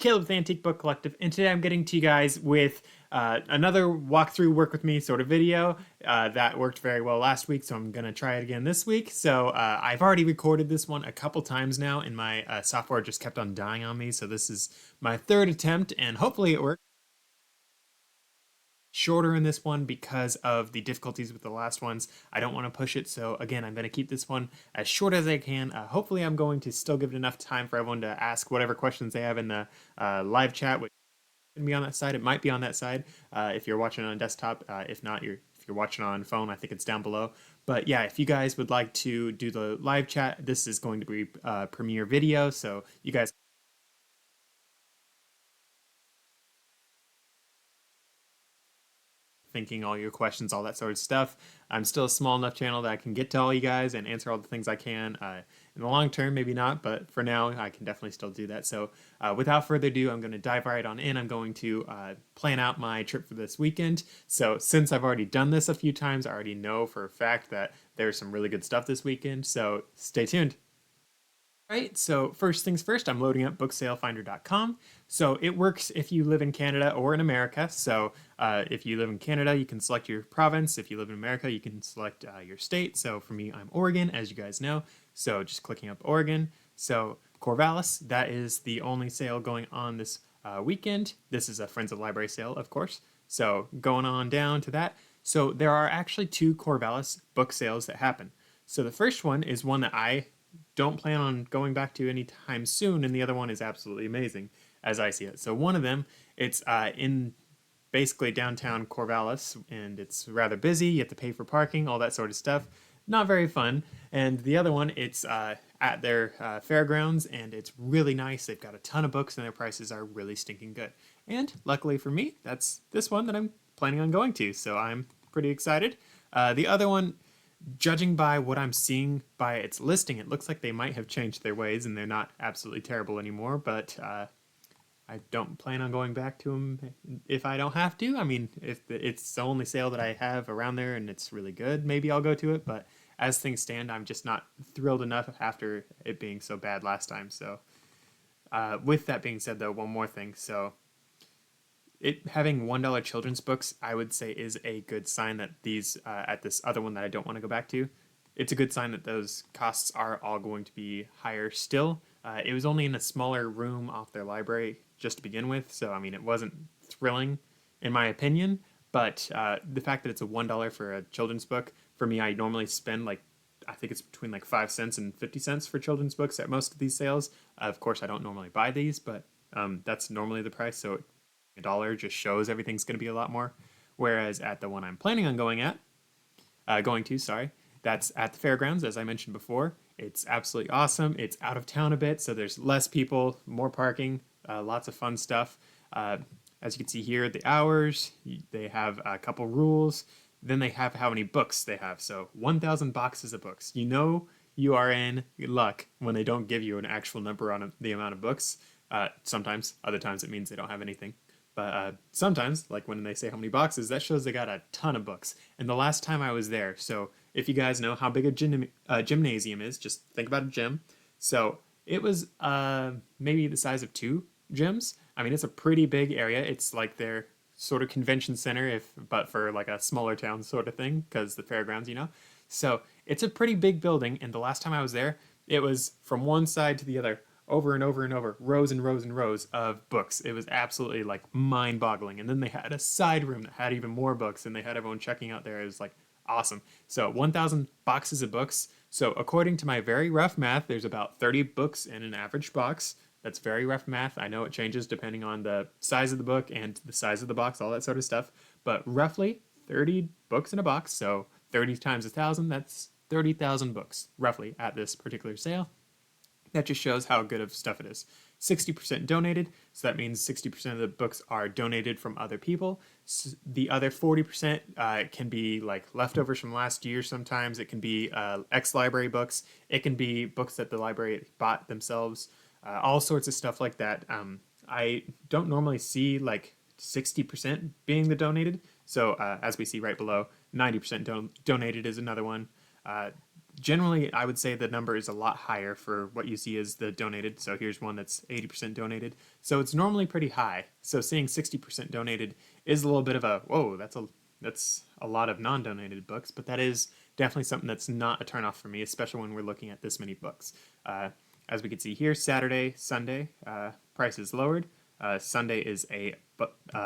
Caleb with Antique Book Collective, and today I'm getting to you guys with another walkthrough work with me sort of video that worked very well last week, so I'm going to try it again this week. So I've already recorded this one a couple times now, and my software just kept on dying on me, so this is my third attempt, and hopefully it works. Shorter in this one because of the difficulties with the last ones. I don't want to push it, so again, I'm going to keep this one as short as I can. Hopefully I'm going to still give it enough time for everyone to ask whatever questions they have in the live chat, which can be on that side. It might be on that side if you're watching on a desktop. If not, if you're watching on phone, I think it's down below. But yeah, if you guys would like to do the live chat, this is going to be premiere video, so you guys thinking all your questions, all that sort of stuff. I'm still a small enough channel that I can get to all you guys and answer all the things I can. In the long term, maybe not, but for now, I can definitely still do that. So without further ado, I'm going to dive right on in. I'm going to plan out my trip for this weekend. So since I've already done this a few times, I already know for a fact that there's some really good stuff this weekend. So stay tuned. Right, so first things first, I'm loading up booksalefinder.com. So it works if you live in Canada or in America. So if you live in Canada, you can select your province. If you live in America, you can select your state. So for me, I'm Oregon, as you guys know. So just clicking up Oregon. So Corvallis, that is the only sale going on this weekend. This is a Friends of the Library sale, of course. So going on down to that. So there are actually two Corvallis book sales that happen. So the first one is one that I don't plan on going back to anytime soon, and the other one is absolutely amazing as I see it. So one of them, it's in basically downtown Corvallis, and it's rather busy. You have to pay for parking, all that sort of stuff. Not very fun. And the other one, it's at their fairgrounds, and it's really nice. They've got a ton of books, and their prices are really stinking good. And luckily for me, that's this one that I'm planning on going to, so I'm pretty excited. The other one, judging by what I'm seeing by its listing, it looks like they might have changed their ways and they're not absolutely terrible anymore, but I don't plan on going back to them if I don't have to. I mean, if it's the only sale that I have around there and it's really good, maybe I'll go to it, but as things stand, I'm just not thrilled enough after it being so bad last time. So with that being said, though, one more thing. So it having $1 children's books, I would say, is a good sign that these at this other one that I don't want to go back to, it's a good sign that those costs are all going to be higher still. It was only in a smaller room off their library just to begin with, so I mean, it wasn't thrilling in my opinion, but the fact that it's a $1 for a children's book, for me, I normally spend like, I think it's between like 5 cents and 50 cents for children's books at most of these sales. Of course, I don't normally buy these, but that's normally the price, so $1 just shows everything's going to be a lot more. Whereas at the one I'm planning on going to, sorry, that's at the fairgrounds, as I mentioned before. It's absolutely awesome. It's out of town a bit, so there's less people, more parking, lots of fun stuff. As you can see here, the hours, they have a couple rules. Then they have how many books they have. So 1,000 boxes of books. You know you are in luck when they don't give you an actual number on the amount of books. Sometimes, other times it means they don't have anything. But sometimes, like when they say how many boxes, that shows they got a ton of books. And the last time I was there, so if you guys know how big a gymnasium is, just think about a gym. So it was maybe the size of 2 gyms. I mean, it's a pretty big area. It's like their sort of convention center, but for like a smaller town sort of thing, because the fairgrounds, you know. So it's a pretty big building, and the last time I was there, it was from one side to the other, over and over and over, rows and rows and rows of books. It was absolutely like mind-boggling. And then they had a side room that had even more books, and they had everyone checking out there. It was like awesome. So 1,000 boxes of books. So according to my very rough math, there's about 30 books in an average box. That's very rough math. I know it changes depending on the size of the book and the size of the box, all that sort of stuff. But roughly 30 books in a box. So 30 times 1,000, that's 30,000 books, roughly, at this particular sale. That just shows how good of stuff it is. 60% donated, so that means 60% of the books are donated from other people. The other 40% can be like leftovers from last year sometimes. It can be ex-library books. It can be books that the library bought themselves. All sorts of stuff like that. I don't normally see like 60% being the donated. So as we see right below, 90% donated is another one. generally, I would say the number is a lot higher for what you see as the donated. So here's one that's 80% donated. So it's normally pretty high. So seeing 60% donated is a little bit of a whoa. That's a lot of non-donated books, but that is definitely something that's not a turnoff for me, especially when we're looking at this many books. As we can see here, Saturday, Sunday, price is lowered. Sunday is a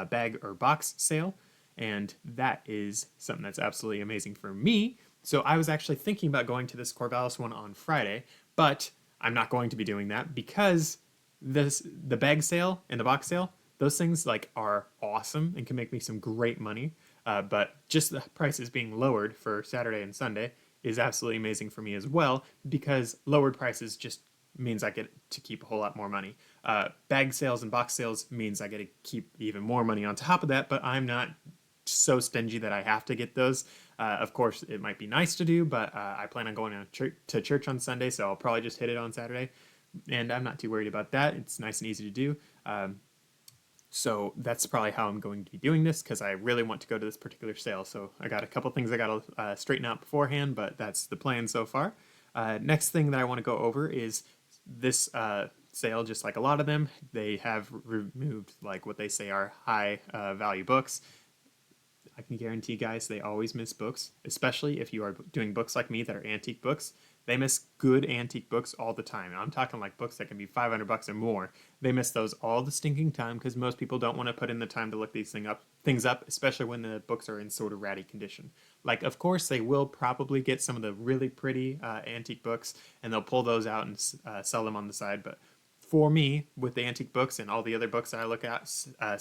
bag or box sale, and that is something that's absolutely amazing for me. So I was actually thinking about going to this Corvallis one on Friday, but I'm not going to be doing that because the bag sale and the box sale, those things like are awesome and can make me some great money. But just the prices being lowered for Saturday and Sunday is absolutely amazing for me as well, because lowered prices just means I get to keep a whole lot more money. Bag sales and box sales means I get to keep even more money on top of that, but I'm not so stingy that I have to get those. Of course, it might be nice to do, but I plan on going to church on Sunday, so I'll probably just hit it on Saturday. And I'm not too worried about that. It's nice and easy to do. So that's probably how I'm going to be doing this, because I really want to go to this particular sale. So I got a couple things I got to straighten out beforehand, but that's the plan so far. Next thing that I want to go over is this sale. Just like a lot of them, they have removed like what they say are high value books. I can guarantee, guys, they always miss books, especially if you are doing books like me that are antique books. They miss good antique books all the time. And I'm talking like books that can be $500 or more. They miss those all the stinking time because most people don't want to put in the time to look these things up, especially when the books are in sort of ratty condition. Like, of course, they will probably get some of the really pretty antique books, and they'll pull those out and sell them on the side. But for me, with the antique books and all the other books that I look at,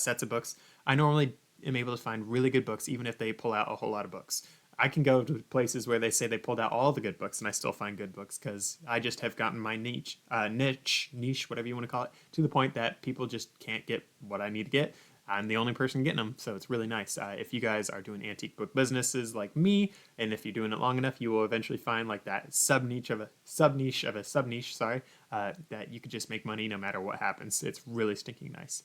sets of books, I normally am able to find really good books, even if they pull out a whole lot of books. I can go to places where they say they pulled out all the good books, and I still find good books because I just have gotten my niche, whatever you want to call it, to the point that people just can't get what I need to get. I'm the only person getting them, so it's really nice. If you guys are doing antique book businesses like me, and if you're doing it long enough, you will eventually find like that sub niche of a sub niche of a sub niche. That you could just make money no matter what happens. It's really stinking nice.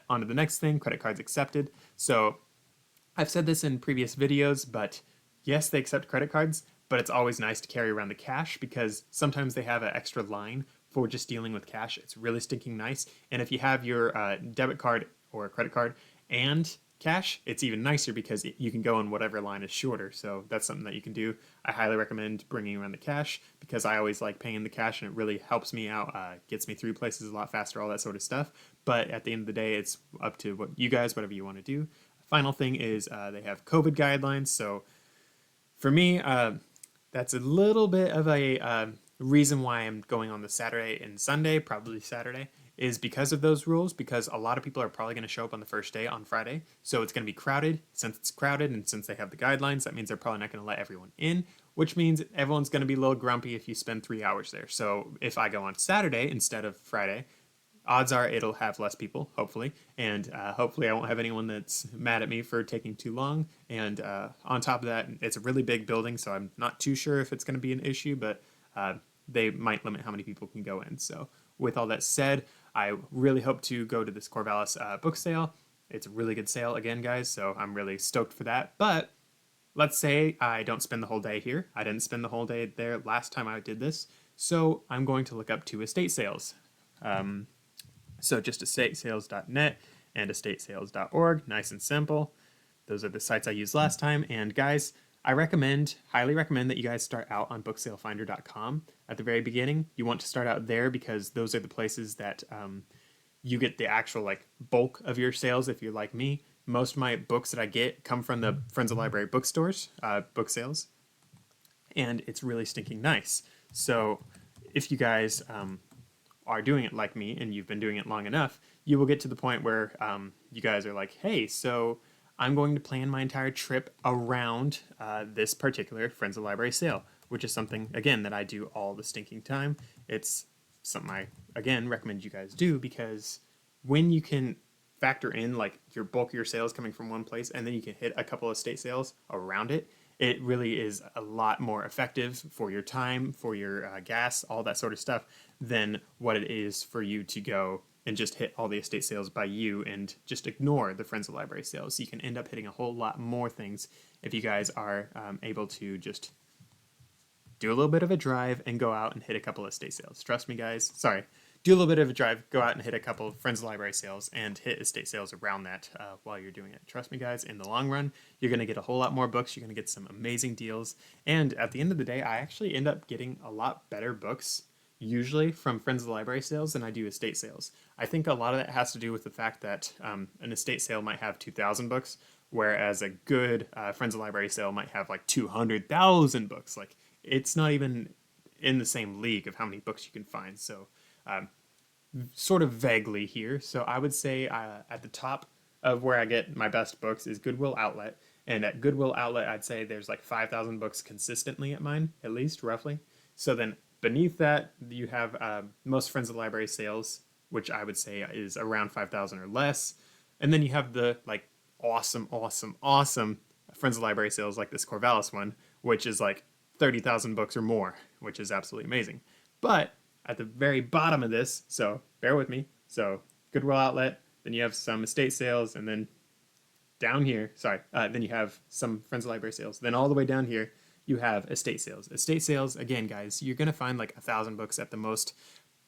On to the next thing: credit cards accepted. So I've said this in previous videos, but yes, they accept credit cards, but it's always nice to carry around the cash because sometimes they have an extra line for just dealing with cash. It's really stinking nice. And if you have your debit card or credit card and cash, it's even nicer because you can go in whatever line is shorter. So that's something that you can do. I highly recommend bringing around the cash because I always like paying the cash and it really helps me out, gets me through places a lot faster, all that sort of stuff. But at the end of the day, it's up to what you guys, whatever you want to do. Final thing is they have COVID guidelines. So for me, that's a little bit of a reason why I'm going on the Saturday and Sunday, probably Saturday, is because of those rules, because a lot of people are probably going to show up on the first day on Friday. So it's going to be crowded. Since it's crowded and since they have the guidelines, that means they're probably not going to let everyone in, which means everyone's going to be a little grumpy if you spend 3 hours there. So if I go on Saturday instead of Friday, odds are it'll have less people, hopefully, and hopefully I won't have anyone that's mad at me for taking too long. And on top of that, it's a really big building, so I'm not too sure if it's going to be an issue, but they might limit how many people can go in. So with all that said, I really hope to go to this Corvallis book sale. It's a really good sale again, guys, so I'm really stoked for that. But let's say I don't spend the whole day here. I didn't spend the whole day there last time I did this, so I'm going to look up 2 estate sales. So just estatesales.net and estatesales.org, nice and simple. Those are the sites I used last time. And guys, I highly recommend that you guys start out on booksalefinder.com at the very beginning. You want to start out there because those are the places that you get the actual like bulk of your sales. If you're like me, most of my books that I get come from the Friends of Library bookstores, book sales, and it's really stinking nice. So if you guys are doing it like me and you've been doing it long enough, you will get to the point where you guys are like, hey, so I'm going to plan my entire trip around this particular Friends of Library sale, which is something, again, that I do all the stinking time. It's something I, again, recommend you guys do because when you can factor in like your bulk of your sales coming from one place and then you can hit a couple of estate sales around it, it really is a lot more effective for your time, for your gas, all that sort of stuff, than what it is for you to go and just hit all the estate sales by you and just ignore the Friends of Library sales. So you can end up hitting a whole lot more things if you guys are able to just do a little bit of a drive and go out and hit a couple of estate sales. Trust me, guys. Sorry. Do a little bit of a drive, go out and hit a couple of Friends of the Library sales and hit estate sales around that while you're doing it. Trust me, guys, in the long run, you're going to get a whole lot more books. You're going to get some amazing deals. And at the end of the day, I actually end up getting a lot better books usually from Friends of the Library sales than I do estate sales. I think a lot of that has to do with the fact that an estate sale might have 2,000 books, whereas a good Friends of the Library sale might have like 200,000 books. Like, it's not even in the same league of how many books you can find. So, sort of vaguely here. So I would say at the top of where I get my best books is Goodwill Outlet. And at Goodwill Outlet, I'd say there's like 5,000 books consistently at mine, at least, roughly. So then beneath that, you have most Friends of the Library sales, which I would say is around 5,000 or less. And then you have the like awesome Friends of the Library sales like this Corvallis one, which is like 30,000 books or more, which is absolutely amazing. But at the very bottom of this, so bear with me. So Goodwill Outlet, then you have some estate sales, and then down here, then you have some Friends of the Library sales. Then all the way down here, you have estate sales. Estate sales, again, guys, you're gonna find like 1,000 books at the most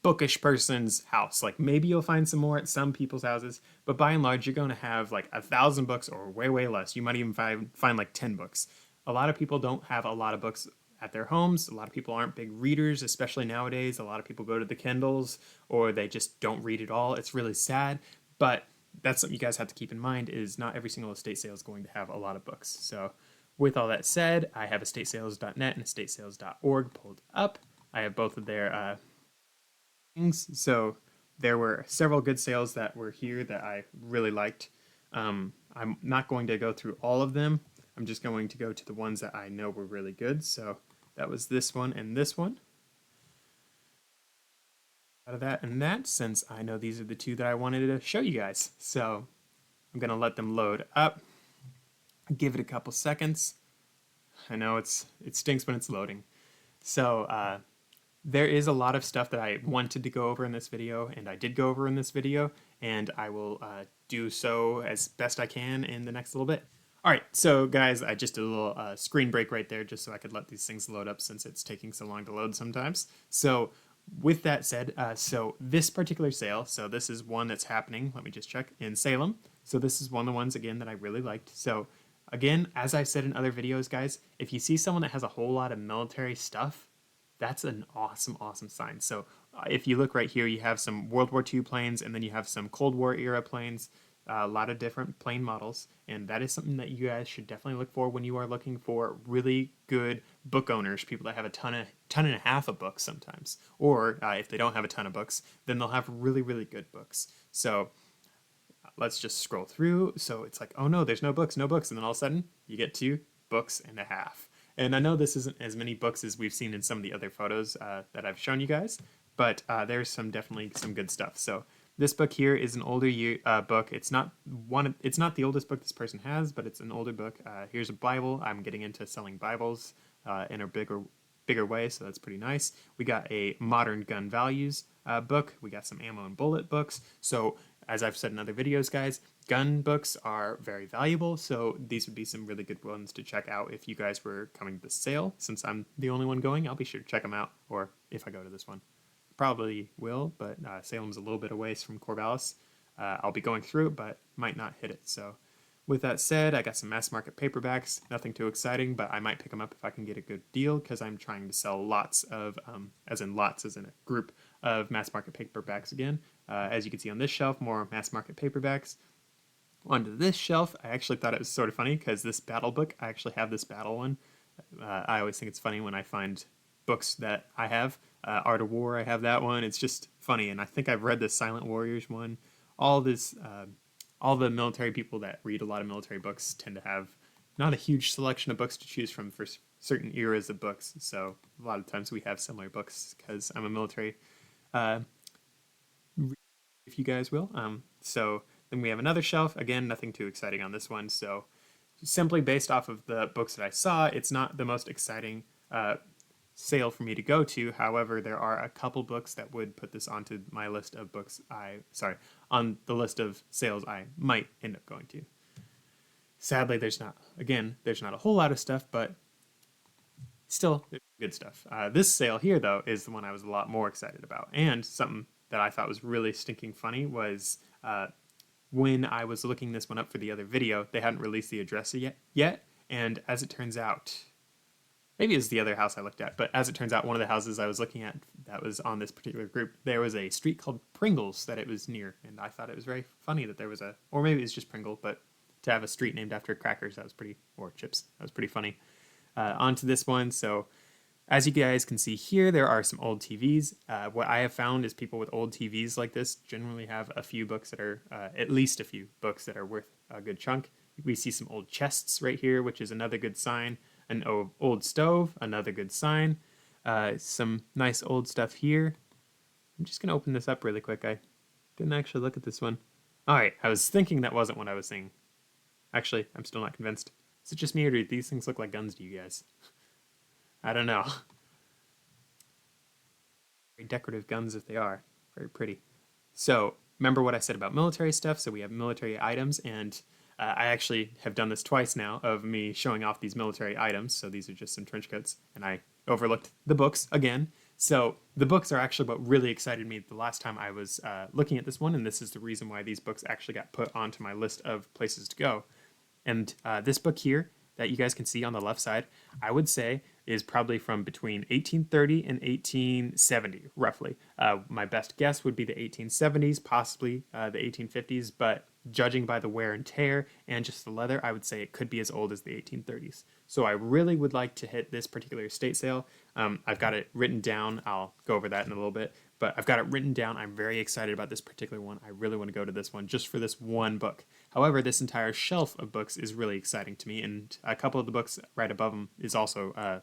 bookish person's house. Like maybe you'll find some more at some people's houses, but by and large, you're gonna have like 1,000 books or way less. You might even find like 10 books. A lot of people don't have a lot of books at their homes. A lot of people aren't big readers, especially nowadays. A lot of people go to the Kindles or they just don't read at all. It's really sad, but that's something you guys have to keep in mind is not every single estate sale is going to have a lot of books. So with all that said, I have estatesales.net and estatesales.org pulled up. I have both of their things. So there were several good sales that were here that I really liked. I'm not going to go through all of them. I'm just going to go to the ones that I know were really good. So that was this one and this one. Out of that and that, since I know these are the two that I wanted to show you guys. So I'm going to let them load up. Give it a couple seconds. I know it stinks when it's loading. So there is a lot of stuff that I wanted to go over in this video, and I did go over in this video, and I will do so as best I can in the next little bit. All right, so guys, I just did a little screen break right there just so I could let these things load up since it's taking so long to load sometimes. So with that said, so this particular sale, so this is one that's happening, let me just check, in Salem. So this is one of the ones, again, that I really liked. So again, as I said in other videos, guys, if you see someone that has a whole lot of military stuff, that's an awesome sign. So if you look right here, you have some World War II planes, and then you have some Cold War era planes, a lot of different plane models, and that is something that you guys should definitely look for when you are looking for really good book owners, people that have a ton and a half of books sometimes, or if they don't have a ton of books, then they'll have really good books. So let's just scroll through. So it's like, oh no, there's no books, and then all of a sudden you get 2 books and a half. And I know this isn't as many books as we've seen in some of the other photos that I've shown you guys, but there's definitely some good stuff. So this book here is an older book. It's not the oldest book this person has, but it's an older book. Here's a Bible. I'm getting into selling Bibles in a bigger way, so that's pretty nice. We got a Modern Gun Values book. We got some ammo and bullet books. So as I've said in other videos, guys, gun books are very valuable, so these would be some really good ones to check out if you guys were coming to the sale. Since I'm the only one going, I'll be sure to check them out, or if I go to this one. Probably will, but Salem's a little bit away from Corvallis. I'll be going through it, but might not hit it. So with that said, I got some mass market paperbacks. Nothing too exciting, but I might pick them up if I can get a good deal because I'm trying to sell lots of, as in a group of mass market paperbacks again. As you can see on this shelf, more mass market paperbacks. Onto this shelf, I actually thought it was sort of funny because this battle book, I actually have this battle one. I always think it's funny when I find books that I have. Art of War, I have that one. It's just funny, and I think I've read the Silent Warriors one. All the military people that read a lot of military books tend to have not a huge selection of books to choose from for certain eras of books. So a lot of times we have similar books because I'm a military, if you guys will. So then we have another shelf. Again, nothing too exciting on this one. So simply based off of the books that I saw, it's not the most exciting sale for me to go to. However, there are a couple books that would put this onto my list of books on the list of sales I might end up going to. Sadly, there's not a whole lot of stuff, but still good stuff. This sale here, though, is the one I was a lot more excited about. And something that I thought was really stinking funny was when I was looking this one up for the other video, they hadn't released the address yet. And as it turns out, maybe it was the other house I looked at, but as it turns out, one of the houses I was looking at that was on this particular group, there was a street called Pringles that it was near. And I thought it was very funny that there was or maybe it's just Pringle, but to have a street named after crackers, that was pretty, or chips, that was pretty funny. On to this one. So as you guys can see here, there are some old TVs. What I have found is people with old TVs like this generally have a few books that are, at least a few books that are worth a good chunk. We see some old chests right here, which is another good sign. An old stove, another good sign. Some nice old stuff here. I'm just going to open this up really quick. I didn't actually look at this one. All right, I was thinking that wasn't what I was seeing. Actually, I'm still not convinced. Is it just me or do these things look like guns to you guys? I don't know. Very decorative guns if they are. Very pretty. So, remember what I said about military stuff? So we have military items, and I actually have done this twice now of me showing off these military items. So these are just some trench coats, and I overlooked the books again. So the books are actually what really excited me the last time I was looking at this one, and this is the reason why these books actually got put onto my list of places to go. And this book here that you guys can see on the left side, I would say is probably from between 1830 and 1870, roughly. My best guess would be the 1870s, possibly the 1850s, but judging by the wear and tear and just the leather, I would say it could be as old as the 1830s. So I really would like to hit this particular estate sale. I've got it written down. I'll go over that in a little bit, but I've got it written down. I'm very excited about this particular one. I really want to go to this one just for this one book. However, this entire shelf of books is really exciting to me, and a couple of the books right above them is also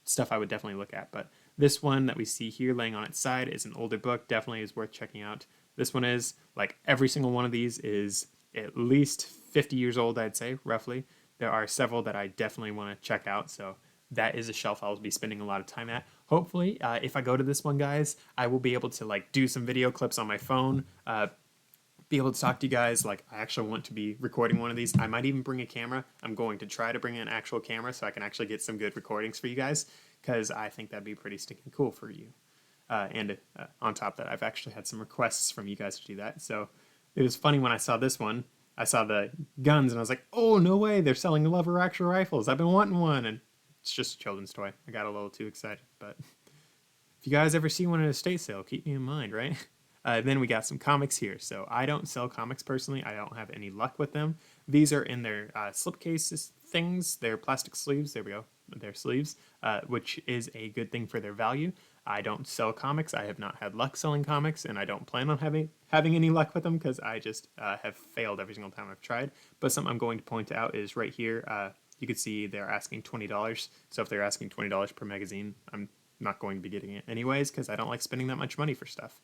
stuff I would definitely look at. But this one that we see here laying on its side is an older book, definitely is worth checking out. This one is, like every single one of these is at least 50 years old, I'd say, roughly. There are several that I definitely want to check out, so that is a shelf I'll be spending a lot of time at. Hopefully, if I go to this one, guys, I will be able to like do some video clips on my phone, be able to talk to you guys. Like, I actually want to be recording one of these. I might even bring a camera. I'm going to try to bring an actual camera so I can actually get some good recordings for you guys, because I think that'd be pretty stinking cool for you. And on top of that, I've actually had some requests from you guys to do that. So it was funny when I saw this one. I saw the guns and I was like, oh, no way, they're selling lever action rifles. I've been wanting one. And it's just a children's toy. I got a little too excited. But if you guys ever see one at a estate sale, keep me in mind, right? Then we got some comics here. So I don't sell comics personally. I don't have any luck with them. These are in their slipcases things. They're plastic sleeves. There we go. Their sleeves, which is a good thing for their value. I don't sell comics. I have not had luck selling comics, and I don't plan on having any luck with them because I just have failed every single time I've tried. But something I'm going to point out is right here. You can see they're asking $20. So if they're asking $20 per magazine, I'm not going to be getting it anyways because I don't like spending that much money for stuff.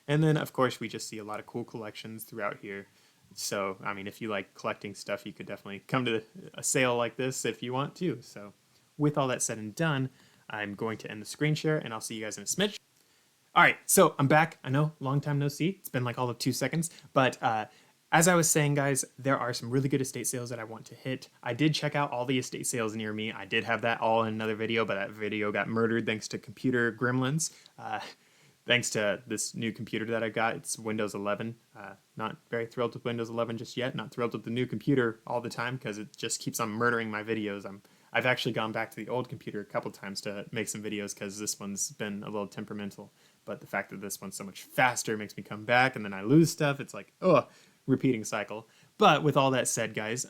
And then, of course, we just see a lot of cool collections throughout here. So, I mean, if you like collecting stuff, you could definitely come to a sale like this if you want to. So, with all that said and done, I'm going to end the screen share, and I'll see you guys in a smidge. All right, so I'm back. I know, long time no see. It's been like all of 2 seconds. But as I was saying, guys, there are some really good estate sales that I want to hit. I did check out all the estate sales near me. I did have that all in another video, but that video got murdered thanks to computer gremlins. Thanks to this new computer that I got. It's Windows 11. Not very thrilled with Windows 11 just yet. Not thrilled with the new computer all the time because it just keeps on murdering my videos. I've actually gone back to the old computer a couple times to make some videos because this one's been a little temperamental. But the fact that this one's so much faster makes me come back, and then I lose stuff. It's like, repeating cycle. But with all that said, guys,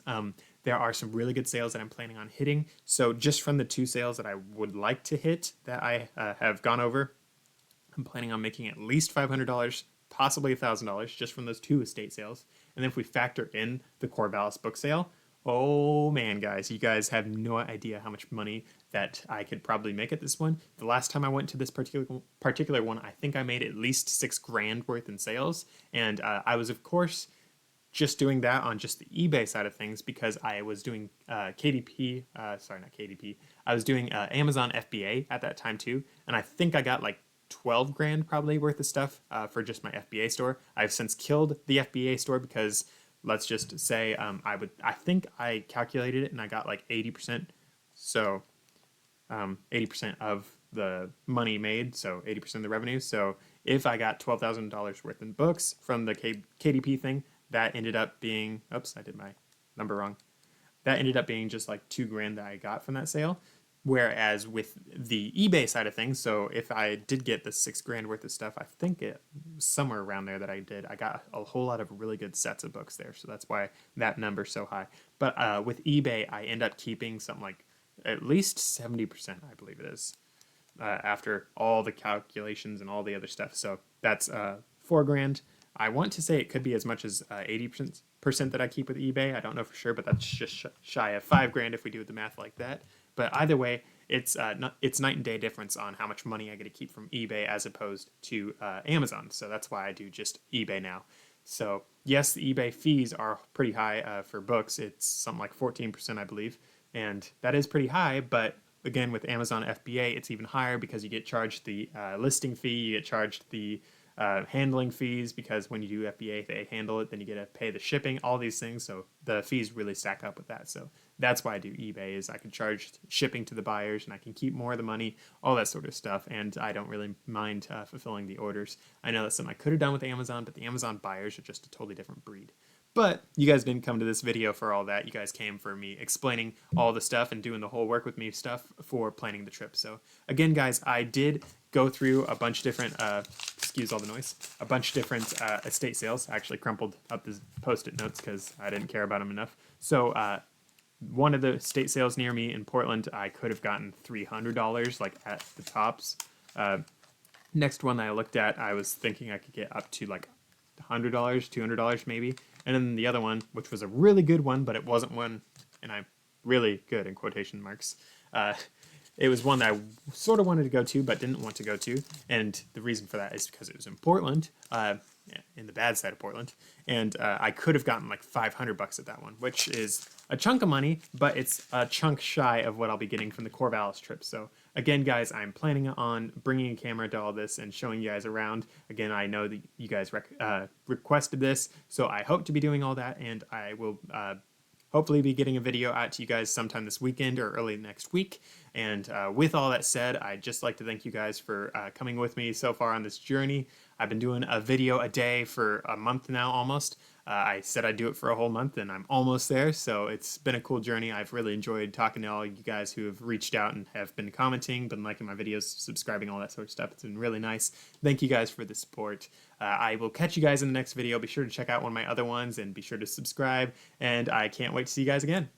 there are some really good sales that I'm planning on hitting. So just from the 2 sales that I would like to hit that I have gone over, I'm planning on making at least $500, possibly $1,000 just from those 2 estate sales. And then if we factor in the Corvallis book sale, oh man, guys, you guys have no idea how much money that I could probably make at this one. The last time I went to this particular one, I think I made at least $6,000 worth in sales. And I was, of course, just doing that on just the eBay side of things because I was doing KDP, sorry, not KDP. I was doing Amazon FBA at that time too. And I think I got like $12,000 probably worth of stuff for just my FBA store. I've since killed the FBA store because let's just say I think I calculated it and I got like 80%. So 80% of the money made, so 80% of the revenue. So if I got $12,000 worth in books from the KDP thing, that ended up being, oops, I did my number wrong. That ended up being just like $2,000 that I got from that sale. Whereas with the eBay side of things, so if I did get the $6,000 worth of stuff, I think it was somewhere around there that I did. I got a whole lot of really good sets of books there, so that's why that number's so high. But with eBay, I end up keeping something like at least 70%, I believe it is, after all the calculations and all the other stuff. So that's $4,000. I want to say it could be as much as 80% that I keep with eBay. I don't know for sure, but that's just shy of $5,000 if we do the math like that. But either way, it's night and day difference on how much money I get to keep from eBay as opposed to Amazon. So that's why I do just eBay now. So yes, the eBay fees are pretty high for books. It's something like 14%, I believe, and that is pretty high. But again, with Amazon FBA, it's even higher because you get charged the listing fee, you get charged the handling fees, because when you do FBA, they handle it, then you get to pay the shipping, all these things. So the fees really stack up with that. So that's why I do eBay, is I can charge shipping to the buyers and I can keep more of the money, all that sort of stuff. And I don't really mind fulfilling the orders. I know that's something I could have done with Amazon, but the Amazon buyers are just a totally different breed. But you guys didn't come to this video for all that. You guys came for me explaining all the stuff and doing the whole work with me stuff for planning the trip. So again, guys, I did go through a bunch of different, excuse all the noise, a bunch of different estate sales. I actually crumpled up the Post-it notes because I didn't care about them enough. So one of the estate sales near me in Portland, I could have gotten $300, like at the tops. Next one that I looked at, I was thinking I could get up to like $100, $200 maybe. And then the other one, which was a really good one, but it wasn't one, and I'm really good in quotation marks. It was one that I sort of wanted to go to, but didn't want to go to. And the reason for that is because it was in Portland, in the bad side of Portland. And I could have gotten like $500 at that one, which is a chunk of money, but it's a chunk shy of what I'll be getting from the Corvallis trip. So again, guys, I'm planning on bringing a camera to all this and showing you guys around. Again, I know that you guys requested this, so I hope to be doing all that, and I will hopefully be getting a video out to you guys sometime this weekend or early next week. And with all that said, I'd just like to thank you guys for coming with me so far on this journey. I've been doing a video a day for a month now almost. I said I'd do it for a whole month, and I'm almost there, so it's been a cool journey. I've really enjoyed talking to all you guys who have reached out and have been commenting, been liking my videos, subscribing, all that sort of stuff. It's been really nice. Thank you guys for the support. I will catch you guys in the next video. Be sure to check out one of my other ones, and be sure to subscribe, and I can't wait to see you guys again.